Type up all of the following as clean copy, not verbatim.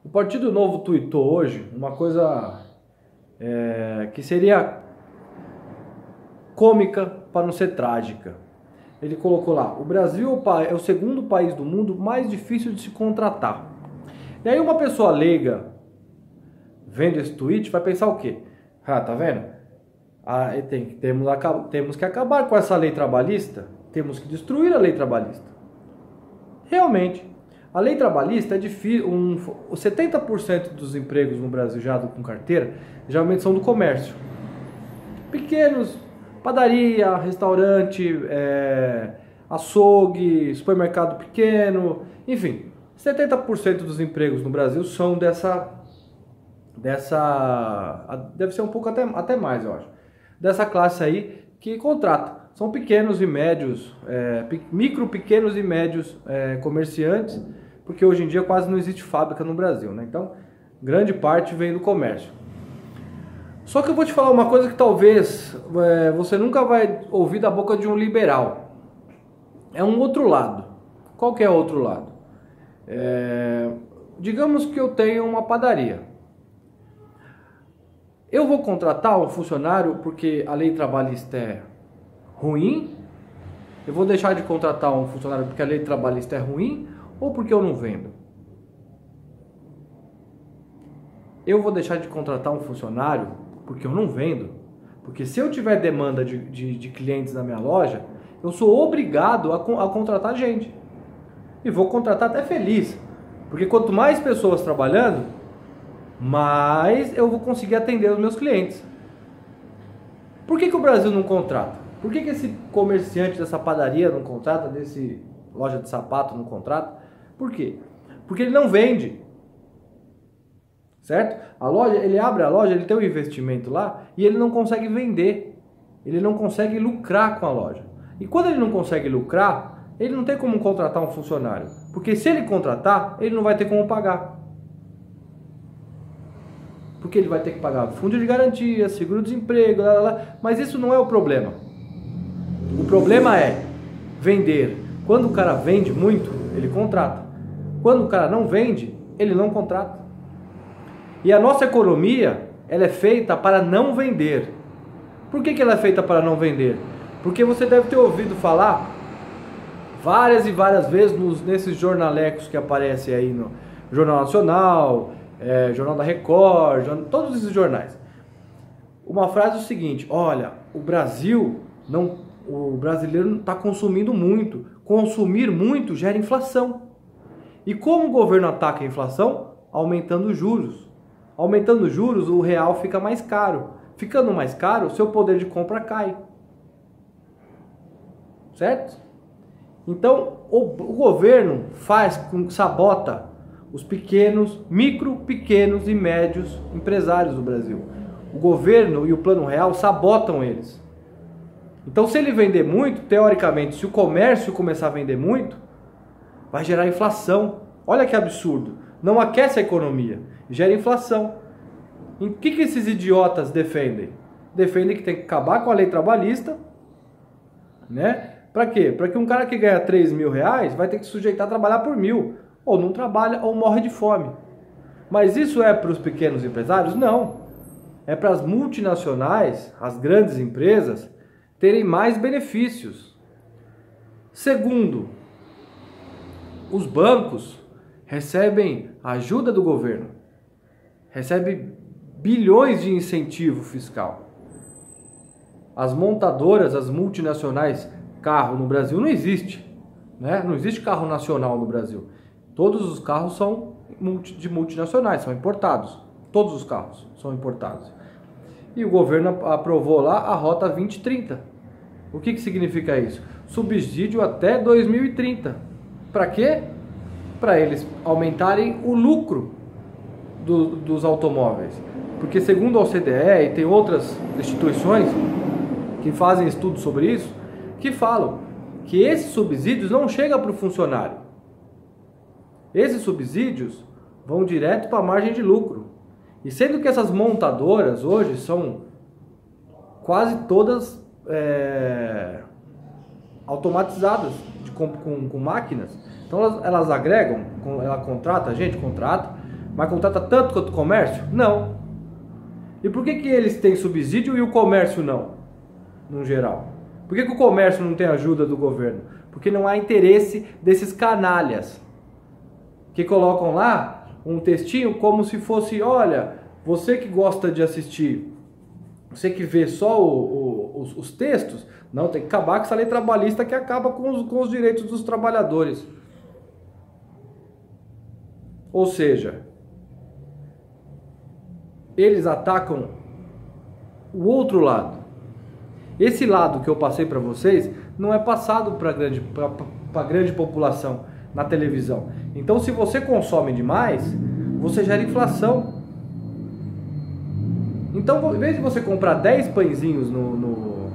O Partido Novo tuitou hoje uma coisa que seria cômica para não ser trágica. Ele colocou lá: o Brasil é o segundo país do mundo mais difícil de se contratar. E aí uma pessoa leiga, vendo esse tweet, vai pensar o quê? Ah, tá vendo? Temos que acabar com essa lei trabalhista, temos que destruir a lei trabalhista. Realmente, a lei trabalhista é difícil. 70% dos empregos no Brasil já com carteira geralmente são do comércio. Pequenos, padaria, restaurante, açougue, supermercado pequeno, enfim, 70% dos empregos no Brasil são deve ser um pouco até mais, eu acho, dessa classe aí que contrata. São pequenos e médios, pequenos e médios comerciantes, porque hoje em dia quase não existe fábrica no Brasil, né? Então, grande parte vem do comércio. Só que eu vou te falar uma coisa que talvez você nunca vai ouvir da boca de um liberal. É um outro lado. Qual que é o outro lado? Digamos que eu tenho uma padaria. Eu vou contratar um funcionário porque a lei trabalhista é ruim? Eu vou deixar de contratar um funcionário porque a lei trabalhista é ruim? Ou porque eu não vendo? Eu vou deixar de contratar um funcionário porque eu não vendo? Porque se eu tiver demanda de clientes na minha loja, eu sou obrigado a contratar gente. E vou contratar até feliz. Porque quanto mais pessoas trabalhando, mais eu vou conseguir atender os meus clientes. Por que o Brasil não contrata? Por que esse comerciante dessa padaria não contrata, desse loja de sapato não contrata? Por quê? Porque ele não vende. Certo? A loja, ele abre a loja, ele tem um investimento lá e ele não consegue vender. Ele não consegue lucrar com a loja. E quando ele não consegue lucrar, ele não tem como contratar um funcionário. Porque se ele contratar, ele não vai ter como pagar. Porque ele vai ter que pagar fundo de garantia, seguro-desemprego, mas isso não é o problema. O problema é vender. Quando o cara vende muito, ele contrata. Quando o cara não vende, ele não contrata. E a nossa economia, ela é feita para não vender. Por que ela é feita para não vender? Porque você deve ter ouvido falar várias e várias vezes nesses jornalecos que aparecem aí no Jornal Nacional, Jornal da Record, todos esses jornais. Uma frase é o seguinte: olha, o brasileiro não está consumindo muito. Consumir muito gera inflação. E como o governo ataca a inflação? Aumentando os juros. Aumentando os juros, o real fica mais caro. Ficando mais caro, seu poder de compra cai. Certo? Então, o governo sabota os pequenos e médios empresários do Brasil. O governo e o Plano Real sabotam eles. Então, se ele vender muito, teoricamente, se o comércio começar a vender muito, vai gerar inflação. Olha que absurdo. Não aquece a economia, gera inflação. E o que esses idiotas defendem? Defendem que tem que acabar com a lei trabalhista, né? Para quê? Para que um cara que ganha 3 mil reais vai ter que se sujeitar a trabalhar por 1.000. Ou não trabalha ou morre de fome. Mas isso é para os pequenos empresários? Não. É para as multinacionais, as grandes empresas, terem mais benefícios. Segundo, os bancos recebem ajuda do governo, recebem bilhões de incentivo fiscal. As montadoras, as multinacionais, carro no Brasil não existe, né? Não existe carro nacional no Brasil. Todos os carros são de multinacionais, são importados. Todos os carros são importados. E o governo aprovou lá a Rota 2030. O que significa isso? Subsídio até 2030. Para quê? Para eles aumentarem o lucro dos automóveis. Porque segundo a OCDE e tem outras instituições que fazem estudos sobre isso, que falam que esses subsídios não chegam para o funcionário. Esses subsídios vão direto para a margem de lucro. E sendo que essas montadoras hoje são quase todas automatizadas com máquinas, então elas agregam, ela contrata a gente, contrata, Mas contrata tanto quanto o comércio? Não. E por que eles têm subsídio e o comércio não? No geral. Por que o comércio não tem ajuda do governo? Porque não há interesse desses canalhas que colocam lá um textinho como se fosse, olha, você que gosta de assistir, você que vê só os textos, não, tem que acabar com essa lei trabalhista que acaba com os direitos dos trabalhadores. Ou seja, eles atacam o outro lado. Esse lado que eu passei para vocês não é passado para a grande população na televisão. Então, se você consome demais, você gera inflação. Então, em vez de você comprar 10 pãezinhos no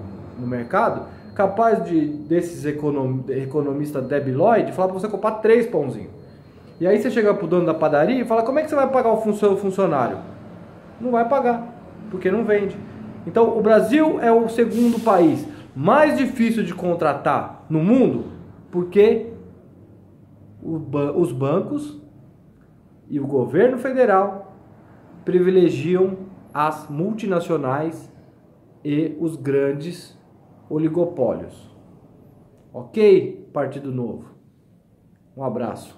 mercado, capaz desses economistas debilóides falar para você comprar 3 pãozinhos. E aí você chega pro dono da padaria e fala, como é que você vai pagar o funcionário? Não vai pagar, porque não vende. Então, o Brasil é o segundo país mais difícil de contratar no mundo, porque os bancos e o governo federal privilegiam as multinacionais e os grandes oligopólios. Ok, Partido Novo? Um abraço.